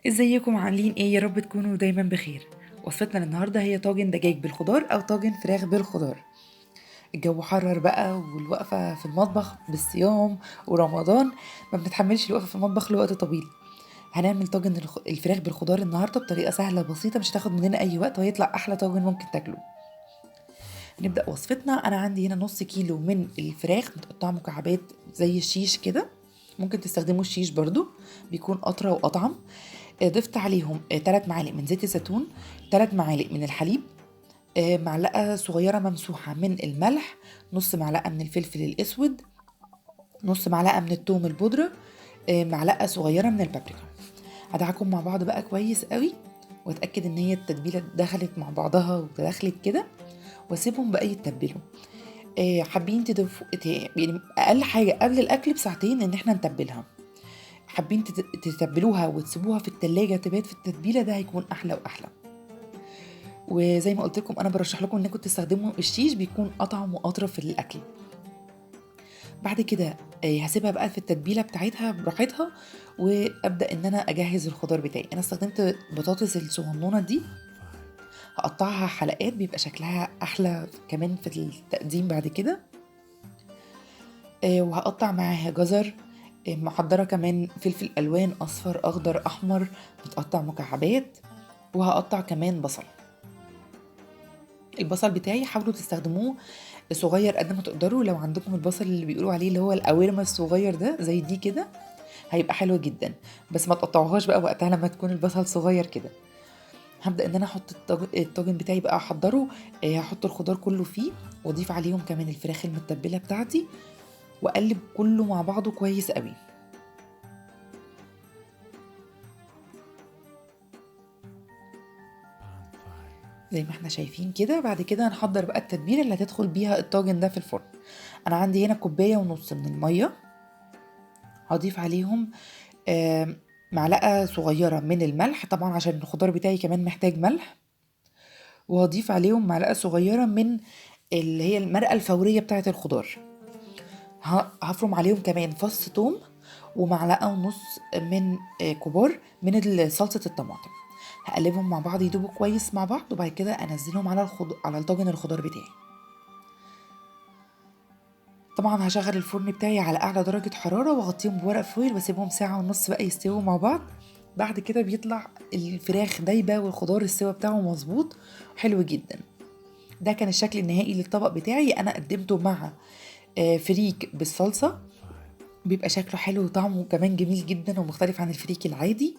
ازيكم عاملين ايه؟ يا رب تكونوا دايما بخير. وصفتنا النهارده هي طاجن دجاج بالخضار او طاجن فراخ بالخضار. الجو حرر بقى والوقفه في المطبخ بالصيام ورمضان، ما بنتحملش الوقفه في المطبخ لوقت طويل. هنعمل طاجن الفراخ بالخضار النهارده بطريقه سهله بسيطه، مش هتاخد مننا اي وقت وهيطلع احلى طاجن ممكن تاكله. نبدا وصفتنا. انا عندي هنا نص كيلو من الفراخ متقطعه مكعبات زي الشيش كده، ممكن تستخدموا الشيش برضو، بيكون أطرى وأطعم. ضفت عليهم 3 معالق من زيت الزيتون، 3 معالق من الحليب، معلقة صغيرة ممسوحة من الملح، نص معلقة من الفلفل الأسود، نص معلقة من الثوم البودرة، معلقة صغيرة من البابريكا. هدعكم مع بعض بقى كويس قوي، واتأكد ان هي التتبيلة دخلت مع بعضها وتدخلت كده، واسيبهم بقى يتبلوا. حابين تضيفوا يعني اقل حاجة قبل الاكل بساعتين ان احنا نتبلها. حابين تتبلوها وتسيبوها في التلاجة تبات في التتبيلة، ده هيكون أحلى وأحلى. وزي ما قلت لكم أنا برشح لكم إنكم تستخدموا الشيش، بيكون أطعم وأطرف في الأكل. بعد كده هسيبها بقى في التتبيلة بتاعتها براحتها، وأبدأ إن أنا أجهز الخضار بتاعي. أنا استخدمت بطاطس الصغنونة دي، هقطعها حلقات بيبقى شكلها أحلى كمان في التقديم بعد كده. وهقطع معاها جزر، محضرة كمان فلفل ألوان أصفر أخضر أحمر متقطع مكعبات، وهقطع كمان بصل. البصل بتاعي حاولوا تستخدموه صغير قد ما تقدروا، لو عندكم البصل اللي بيقولوا عليه اللي هو القوارمة الصغير ده زي دي كده هيبقى حلو جدا، بس ما تقطعوهاش بقى وقتها لما تكون البصل صغير كده. هبدأ ان انا احط الطاجن بتاعي بقى احضره. هحط الخضار كله فيه، واضيف عليهم كمان الفراخ المتبلة بتاعتي، واقلب كله مع بعضه كويس قوي. زي ما احنا شايفين كده. بعد كده هنحضر بقى التتبيله اللي هتدخل بيها الطاجن ده في الفرن. انا عندي هنا كوبايه ونص من الميه، هضيف عليهم معلقه صغيره من الملح طبعا عشان الخضار بتاعي كمان محتاج ملح، وهضيف عليهم معلقه صغيره من اللي هي المرقه الفوريه بتاعه الخضار. هفرم عليهم كمان فص ثوم، ومعلقه ونص من كبار من صلصه الطماطم. هقلبهم مع بعض يدوبوا كويس مع بعض، وبعد كده انزلهم على الطاجن الخضار بتاعي. طبعا هشغل الفرن بتاعي على اعلى درجة حرارة، واغطيهم بورق فويل واسيبهم ساعة ونص بقى يستووا مع بعض. بعد كده بيطلع الفراخ دايبة والخضار السوا بتاعه مظبوط حلو جدا. ده كان الشكل النهائي للطبق بتاعي. انا قدمته مع فريك بالصلصة، بيبقى شكله حلو وطعمه كمان جميل جدا ومختلف عن الفريك العادي.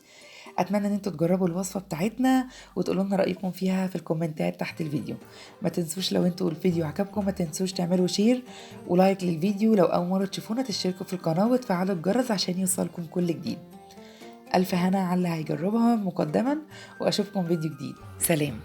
اتمنى ان انتوا تجربوا الوصفه بتاعتنا وتقولوا لنا رايكم فيها في الكومنتات تحت الفيديو. ما تنسوش لو انتوا الفيديو عجبكم ما تنسوش تعملوا شير ولايك للفيديو. لو اول مره تشوفونا تشتركوا في القناه وتفعلوا الجرس عشان يوصلكم كل جديد. الف هنا على اللي هيجربها مقدما، واشوفكم فيديو جديد. سلام.